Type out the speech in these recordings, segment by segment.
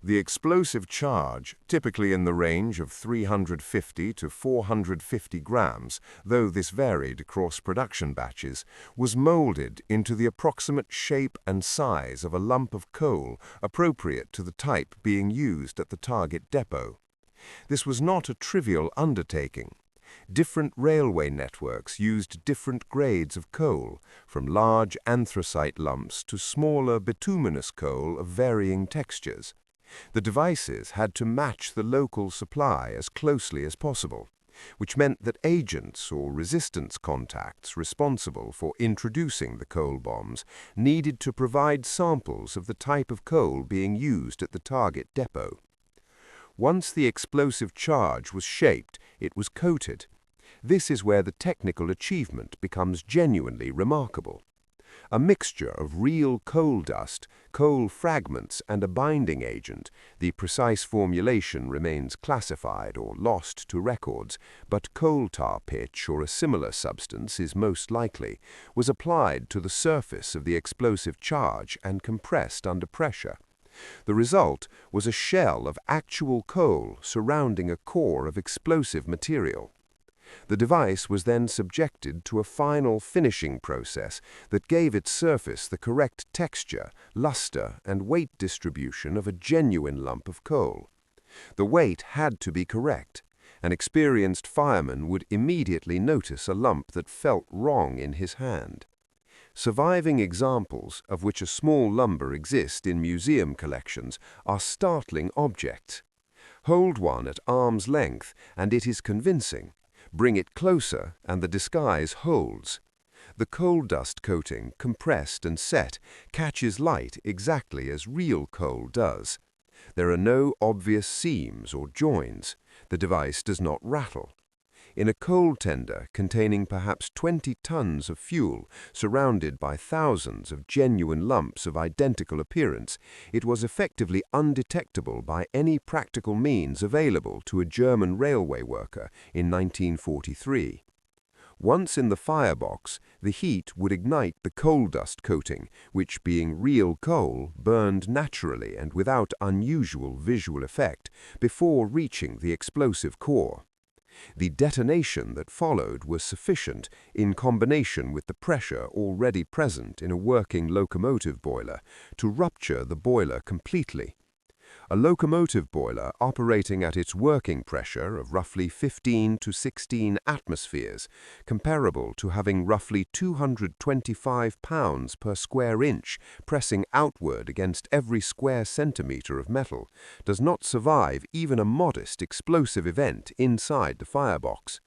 The explosive charge, typically in the range of 350 to 450 grams, though this varied across production batches, was molded into the approximate shape and size of a lump of coal appropriate to the type being used at the target depot. This was not a trivial undertaking. Different railway networks used different grades of coal, from large anthracite lumps to smaller bituminous coal of varying textures. The devices had to match the local supply as closely as possible, which meant that agents or resistance contacts responsible for introducing the coal bombs needed to provide samples of the type of coal being used at the target depot. Once the explosive charge was shaped, it was coated. This is where the technical achievement becomes genuinely remarkable. A mixture of real coal dust, coal fragments, and a binding agent, the precise formulation remains classified or lost to records, but coal tar pitch or a similar substance is most likely, was applied to the surface of the explosive charge and compressed under pressure. The result was a shell of actual coal surrounding a core of explosive material. The device was then subjected to a final finishing process that gave its surface the correct texture, luster, and weight distribution of a genuine lump of coal. The weight had to be correct. An experienced fireman would immediately notice a lump that felt wrong in his hand. Surviving examples, of which a small number exist in museum collections, are startling objects. Hold one at arm's length, and it is convincing. Bring it closer, and the disguise holds. The coal dust coating, compressed and set, catches light exactly as real coal does. There are no obvious seams or joins. The device does not rattle. In a coal tender containing perhaps 20 tons of fuel, surrounded by thousands of genuine lumps of identical appearance, it was effectively undetectable by any practical means available to a German railway worker in 1943. Once in the firebox, the heat would ignite the coal dust coating, which, being real coal, burned naturally and without unusual visual effect before reaching the explosive core. The detonation that followed was sufficient, in combination with the pressure already present in a working locomotive boiler, to rupture the boiler completely. A locomotive boiler operating at its working pressure of roughly 15 to 16 atmospheres, comparable to having roughly 225 pounds per square inch pressing outward against every square centimeter of metal, does not survive even a modest explosive event inside the firebox.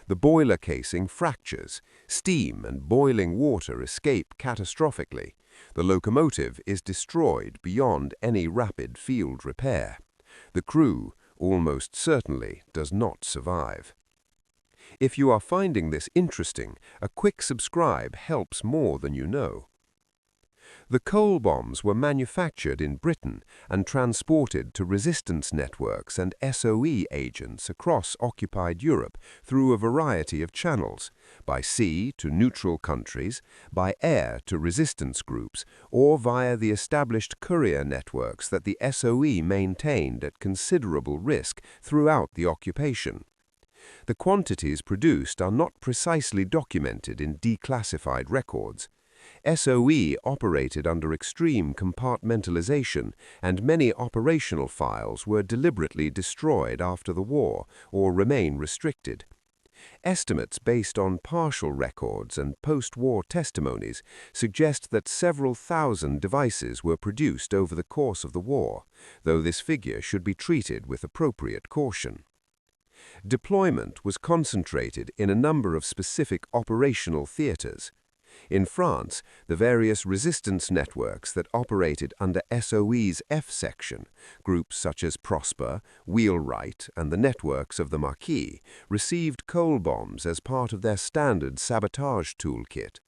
The boiler casing fractures, steam and boiling water escape catastrophically. The locomotive is destroyed beyond any rapid field repair. The crew, almost certainly, does not survive. If you are finding this interesting, a quick subscribe helps more than you know. The coal bombs were manufactured in Britain and transported to resistance networks and SOE agents across occupied Europe through a variety of channels, by sea to neutral countries, by air to resistance groups, or via the established courier networks that the SOE maintained at considerable risk throughout the occupation. The quantities produced are not precisely documented in declassified records. SOE operated under extreme compartmentalization, and many operational files were deliberately destroyed after the war or remain restricted. Estimates based on partial records and post-war testimonies suggest that several thousand devices were produced over the course of the war, though this figure should be treated with appropriate caution. Deployment was concentrated in a number of specific operational theaters. In France, the various resistance networks that operated under SOE's F section, groups such as Prosper, Wheelwright, and the networks of the Marquis, received coal bombs as part of their standard sabotage toolkit.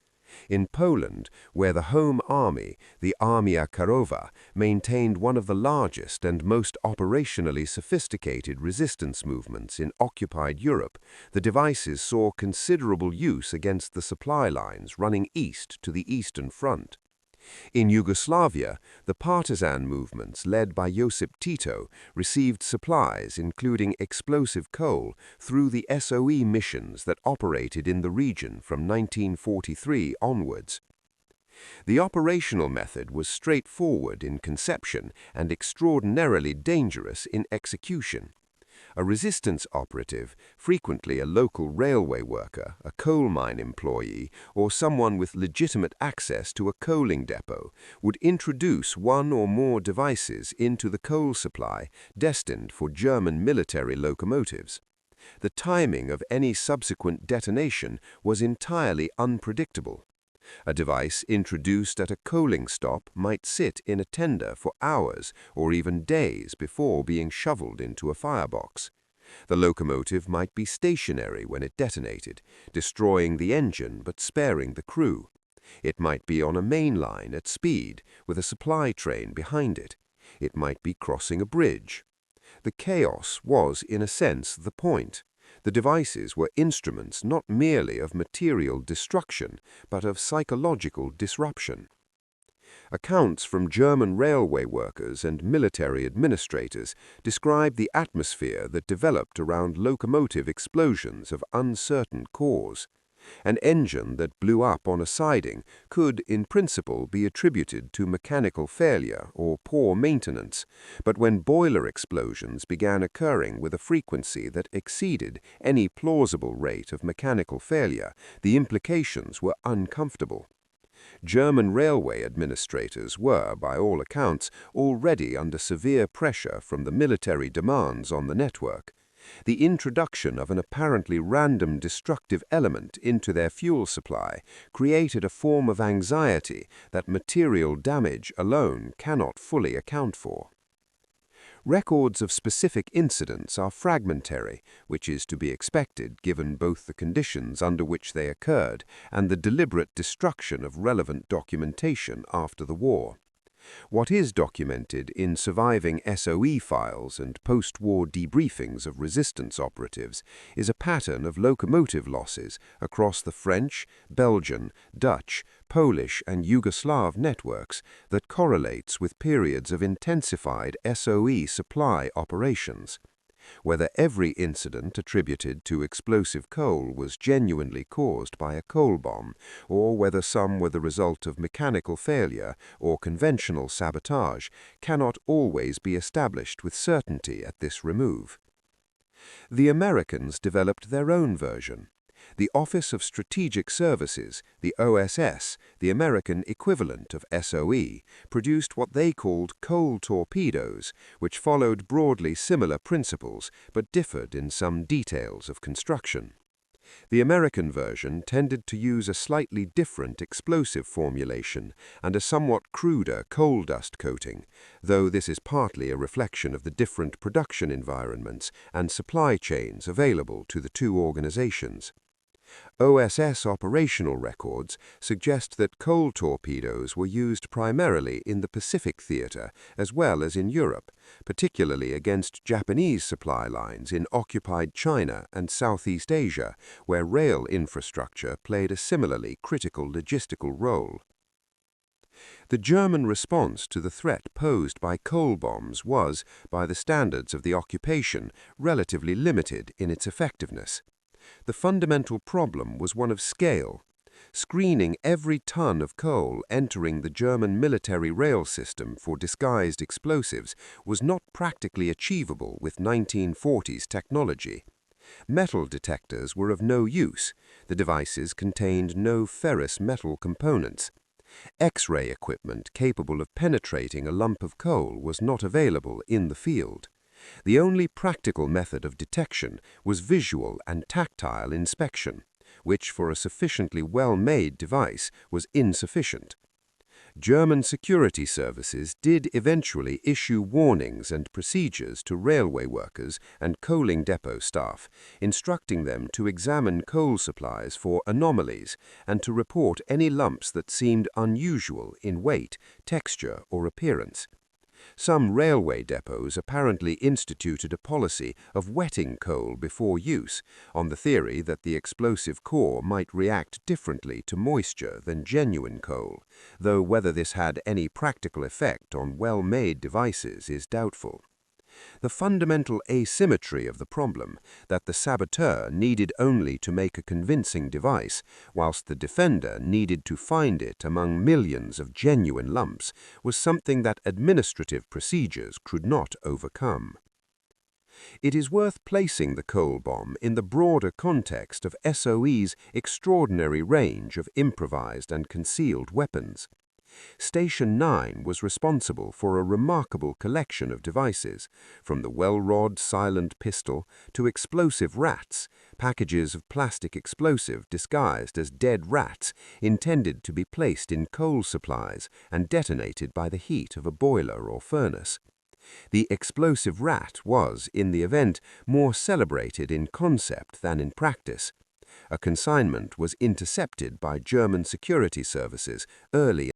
In Poland, where the Home Army, the Armia Krajowa, maintained one of the largest and most operationally sophisticated resistance movements in occupied Europe, the devices saw considerable use against the supply lines running east to the Eastern Front. In Yugoslavia, the partisan movements led by Josip Tito received supplies including explosive coal through the SOE missions that operated in the region from 1943 onwards. The operational method was straightforward in conception and extraordinarily dangerous in execution. A resistance operative, frequently a local railway worker, a coal mine employee, or someone with legitimate access to a coaling depot, would introduce one or more devices into the coal supply destined for German military locomotives. The timing of any subsequent detonation was entirely unpredictable. A device introduced at a coaling stop might sit in a tender for hours or even days before being shoveled into a firebox. The locomotive might be stationary when it detonated, destroying the engine but sparing the crew. It might be on a main line at speed with a supply train behind it. It might be crossing a bridge. The chaos was, in a sense, the point. The devices were instruments not merely of material destruction, but of psychological disruption. Accounts from German railway workers and military administrators describe the atmosphere that developed around locomotive explosions of uncertain cause. An engine that blew up on a siding could, in principle, be attributed to mechanical failure or poor maintenance, but when boiler explosions began occurring with a frequency that exceeded any plausible rate of mechanical failure, the implications were uncomfortable. German railway administrators were, by all accounts, already under severe pressure from the military demands on the network. The introduction of an apparently random destructive element into their fuel supply created a form of anxiety that material damage alone cannot fully account for. Records of specific incidents are fragmentary, which is to be expected given both the conditions under which they occurred and the deliberate destruction of relevant documentation after the war. What is documented in surviving SOE files and post-war debriefings of resistance operatives is a pattern of locomotive losses across the French, Belgian, Dutch, Polish, and Yugoslav networks that correlates with periods of intensified SOE supply operations. Whether every incident attributed to explosive coal was genuinely caused by a coal bomb, or whether some were the result of mechanical failure or conventional sabotage, cannot always be established with certainty at this remove. The Americans developed their own version. The Office of Strategic Services, the OSS, the American equivalent of SOE, produced what they called coal torpedoes, which followed broadly similar principles but differed in some details of construction. The American version tended to use a slightly different explosive formulation and a somewhat cruder coal dust coating, though this is partly a reflection of the different production environments and supply chains available to the two organizations. OSS operational records suggest that coal torpedoes were used primarily in the Pacific theater as well as in Europe, particularly against Japanese supply lines in occupied China and Southeast Asia, where rail infrastructure played a similarly critical logistical role. The German response to the threat posed by coal bombs was, by the standards of the occupation, relatively limited in its effectiveness. The fundamental problem was one of scale. Screening every ton of coal entering the German military rail system for disguised explosives was not practically achievable with 1940s technology. Metal detectors were of no use. The devices contained no ferrous metal components. X-ray equipment capable of penetrating a lump of coal was not available in the field. The only practical method of detection was visual and tactile inspection, which for a sufficiently well-made device was insufficient. German security services did eventually issue warnings and procedures to railway workers and coaling depot staff, instructing them to examine coal supplies for anomalies and to report any lumps that seemed unusual in weight, texture, or appearance. Some railway depots apparently instituted a policy of wetting coal before use, on the theory that the explosive core might react differently to moisture than genuine coal, though whether this had any practical effect on well-made devices is doubtful. The fundamental asymmetry of the problem, that the saboteur needed only to make a convincing device, whilst the defender needed to find it among millions of genuine lumps, was something that administrative procedures could not overcome. It is worth placing the coal bomb in the broader context of SOE's extraordinary range of improvised and concealed weapons. Station 9 was responsible for a remarkable collection of devices, from the well-rod silent pistol to explosive rats, packages of plastic explosive disguised as dead rats intended to be placed in coal supplies and detonated by the heat of a boiler or furnace. The explosive rat was, in the event, more celebrated in concept than in practice. A consignment was intercepted by German security services early